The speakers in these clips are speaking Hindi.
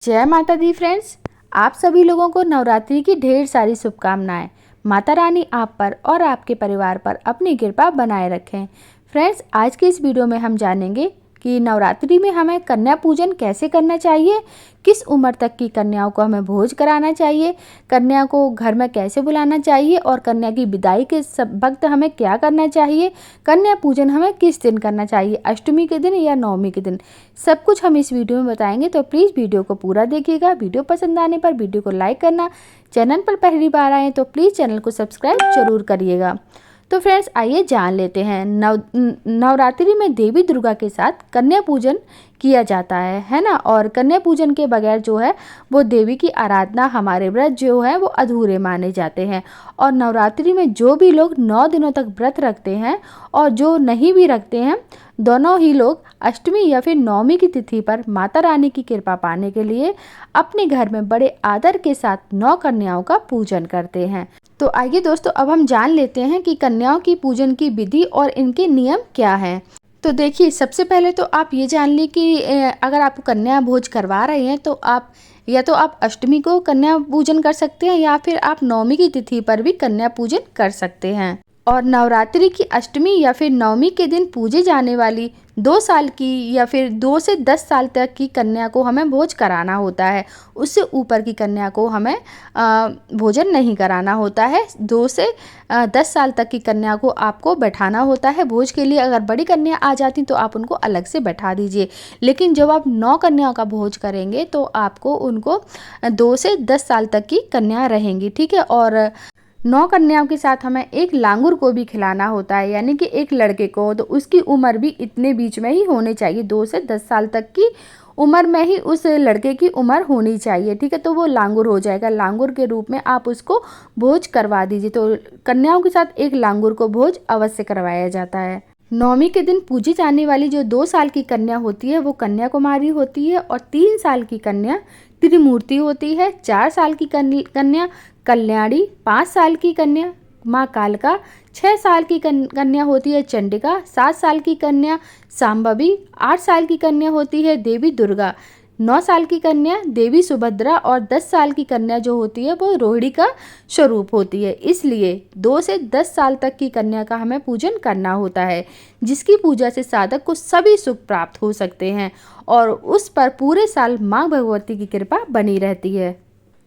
जय माता दी फ्रेंड्स, आप सभी लोगों को नवरात्रि की ढेर सारी शुभकामनाएं। माता रानी आप पर और आपके परिवार पर अपनी कृपा बनाए रखें। फ्रेंड्स, आज की इस वीडियो में हम जानेंगे कि नवरात्रि में हमें कन्या पूजन कैसे करना चाहिए, किस उम्र तक की कन्याओं को हमें भोज कराना चाहिए, कन्या को घर में कैसे बुलाना चाहिए और कन्या की विदाई के वक्त हमें क्या करना चाहिए, कन्या पूजन हमें किस दिन करना चाहिए, अष्टमी के दिन या नवमी के दिन, सब कुछ हम इस वीडियो में बताएंगे। तो प्लीज़ वीडियो को पूरा देखिएगा। वीडियो पसंद आने पर वीडियो को लाइक करना, चैनल पर पहली बार आए तो प्लीज़ चैनल को सब्सक्राइब जरूर करिएगा। तो फ्रेंड्स, आइए जान लेते हैं। नवरात्रि में देवी दुर्गा के साथ कन्या पूजन किया जाता है ना। और कन्या पूजन के बगैर जो है वो देवी की आराधना, हमारे व्रत जो है वो अधूरे माने जाते हैं। और नवरात्रि में जो भी लोग 9 दिनों तक व्रत रखते हैं और जो नहीं भी रखते हैं, दोनों ही लोग अष्टमी या फिर नवमी की तिथि पर माता रानी की कृपा पाने के लिए अपने घर में बड़े आदर के साथ 9 कन्याओं का पूजन करते हैं। तो आइए दोस्तों, अब हम जान लेते हैं कि कन्याओं की पूजन की विधि और इनके नियम क्या हैं। तो देखिए, सबसे पहले तो आप ये जान ली कि अगर आप कन्या भोज करवा रहे हैं तो आप या तो आप अष्टमी को कन्या पूजन कर सकते हैं या फिर आप नवमी की तिथि पर भी कन्या पूजन कर सकते हैं। और नवरात्रि की अष्टमी या फिर नवमी के दिन पूजे जाने वाली 2 साल की या फिर 2 से 10 साल तक की कन्या को हमें भोज कराना होता है। उससे ऊपर की कन्या को हमें भोजन नहीं कराना होता है। 2 से 10 साल तक की कन्या को आपको बैठाना होता है भोज के लिए। अगर बड़ी कन्या आ जाती तो आप उनको अलग से बैठा दीजिए, लेकिन जब आप 9 कन्याओं का भोज करेंगे तो आपको उनको 2 से 10 साल तक की कन्या रहेंगी, ठीक है। और 9 कन्याओं के साथ हमें एक लांगुर को भी खिलाना होता है, यानी कि एक लड़के को। तो उसकी उम्र भी इतने बीच में ही होनी चाहिए, 2 से 10 साल तक की उम्र में ही उस लड़के की उम्र होनी चाहिए, ठीक है। तो वो लांगुर हो जाएगा। लांगुर के रूप में आप उसको भोज करवा दीजिए। तो कन्याओं के साथ एक लांगुर को भोज अवश्य करवाया जाता है। नवमी के दिन पूजी जाने वाली जो 2 साल की कन्या होती है वो कन्या कुमारी होती है, और 3 साल की कन्या त्रिमूर्ति होती है, 4 साल की कन्या कल्याणी, 5 साल की कन्या माँ कालका, 6 साल की कन्या होती है चंडिका, 7 साल की कन्या शांभवी, 8 साल की कन्या होती है देवी दुर्गा, 9 साल की कन्या देवी सुभद्रा और 10 साल की कन्या जो होती है वो रोहिणी का स्वरूप होती है। इसलिए 2 से 10 साल तक की कन्या का हमें पूजन करना होता है, जिसकी पूजा से साधक को सभी सुख प्राप्त हो सकते हैं और उस पर पूरे साल माँ भगवती की कृपा बनी रहती है।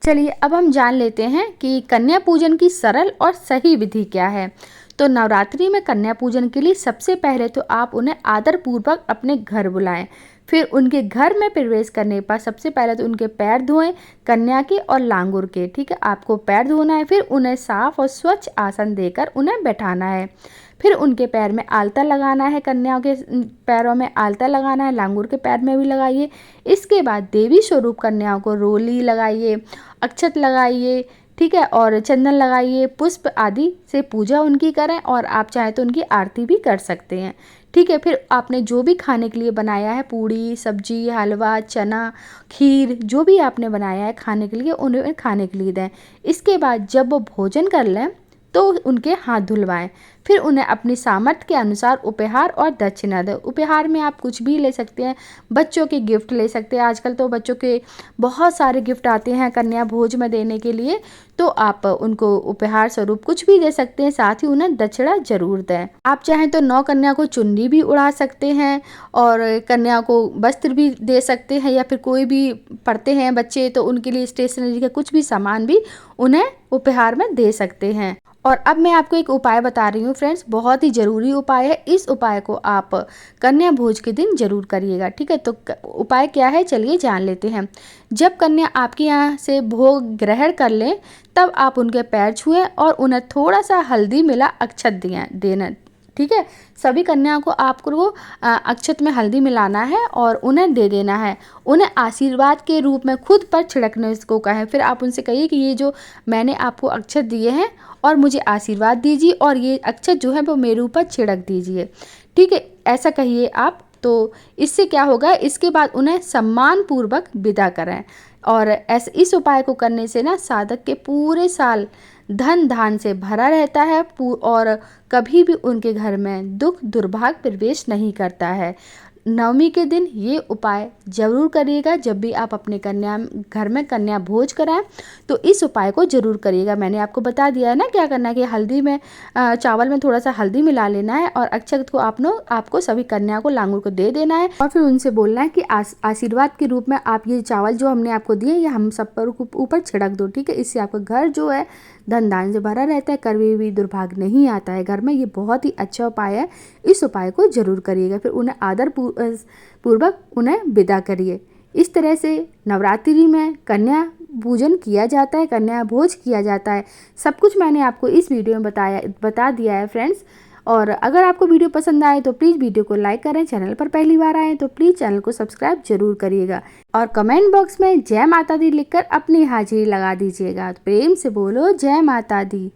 चलिए, अब हम जान लेते हैं कि कन्या पूजन की सरल और सही विधि क्या है। तो नवरात्रि में कन्या पूजन के लिए सबसे पहले तो आप उन्हें आदरपूर्वक अपने घर बुलाएं। फिर उनके घर में प्रवेश करने पर सबसे पहले तो उनके पैर धोएं, कन्या के और लांगुर के, ठीक है। आपको पैर धोना है, फिर उन्हें साफ और स्वच्छ आसन देकर उन्हें बैठाना है। फिर उनके पैर में आलता लगाना है, कन्याओं के पैरों में आलता लगाना है, लांगुर के पैर में भी लगाइए। इसके बाद देवी स्वरूप कन्याओं को रोली लगाइए, अक्षत लगाइए, ठीक है, और चंदन लगाइए, पुष्प आदि से पूजा उनकी करें और आप चाहें तो उनकी आरती भी कर सकते हैं, ठीक है। फिर आपने जो भी खाने के लिए बनाया है, पूड़ी, सब्जी, हलवा, चना, खीर, जो भी आपने बनाया है खाने के लिए, उन्हें खाने के लिए दें। इसके बाद जब वो भोजन कर लें तो उनके हाथ धुलवाएं। फिर उन्हें अपनी सामर्थ्य के अनुसार उपहार और दक्षिणा दें। उपहार में आप कुछ भी ले सकते हैं, बच्चों के गिफ्ट ले सकते हैं। आजकल तो बच्चों के बहुत सारे गिफ्ट आते हैं कन्या भोज में देने के लिए, तो आप उनको उपहार स्वरूप कुछ भी दे सकते हैं, साथ ही उन्हें दक्षिणा जरूर दें। आप चाहें तो 9 कन्या को चुन्नी भी उड़ा सकते हैं और कन्या को वस्त्र भी दे सकते हैं, या फिर कोई भी पढ़ते हैं बच्चे तो उनके लिए स्टेशनरी का कुछ भी सामान भी उन्हें उपहार में दे सकते हैं। और अब मैं आपको एक उपाय बता रही हूँ फ्रेंड्स, बहुत ही ज़रूरी उपाय है। इस उपाय को आप कन्या भोज के दिन जरूर करिएगा, ठीक है। तो उपाय क्या है, चलिए जान लेते हैं। जब कन्या आपके यहाँ से भोग ग्रहण कर लें तब आप उनके पैर छुएं और उन्हें थोड़ा सा हल्दी मिला अक्षत देना, ठीक है। सभी कन्याओं को आपको अक्षत में हल्दी मिलाना है और उन्हें दे देना है। उन्हें आशीर्वाद के रूप में खुद पर छिड़कने को कहें। फिर आप उनसे कहिए कि ये जो मैंने आपको अक्षत दिए हैं और मुझे आशीर्वाद दीजिए और ये अक्षत जो है वो मेरे ऊपर छिड़क दीजिए, ठीक है। ऐसा कहिए आप। तो इससे क्या होगा, इसके बाद उन्हें सम्मान पूर्वक विदा करें। और ऐसे इस उपाय को करने से ना साधक के पूरे साल धन धान से भरा रहता है और कभी भी उनके घर में दुख दुर्भाग्य प्रवेश नहीं करता है। नवमी के दिन ये उपाय जरूर करिएगा। जब भी आप अपने घर में कन्या भोज कराएं तो इस उपाय को जरूर करिएगा। मैंने आपको बता दिया है ना क्या करना है कि हल्दी में चावल में थोड़ा सा हल्दी मिला लेना है और अक्षत को आपको सभी कन्या को लांगूर को दे देना है और फिर उनसे बोलना है कि आशीर्वाद के रूप में आप ये चावल जो हमने आपको दिए ये हम सब पर ऊपर छिड़क दो, ठीक है। इससे आपका घर जो है धन धान्य से भरा रहता है, कभी भी दुर्भाग्य नहीं आता है घर में। ये बहुत ही अच्छा उपाय है, इस उपाय को जरूर करिएगा। फिर उन्हें आदर पूर्वक उन्हें विदा करिए। इस तरह से नवरात्रि में कन्या पूजन किया जाता है, कन्या भोज किया जाता है। सब कुछ मैंने आपको इस वीडियो में बता दिया है फ्रेंड्स। और अगर आपको वीडियो पसंद आए तो प्लीज़ वीडियो को लाइक करें। चैनल पर पहली बार आए तो प्लीज़ चैनल को सब्सक्राइब जरूर करिएगा और कमेंट बॉक्स में जय माता दी लिखकर अपनी हाजिरी लगा दीजिएगा। प्रेम से बोलो जय माता दी।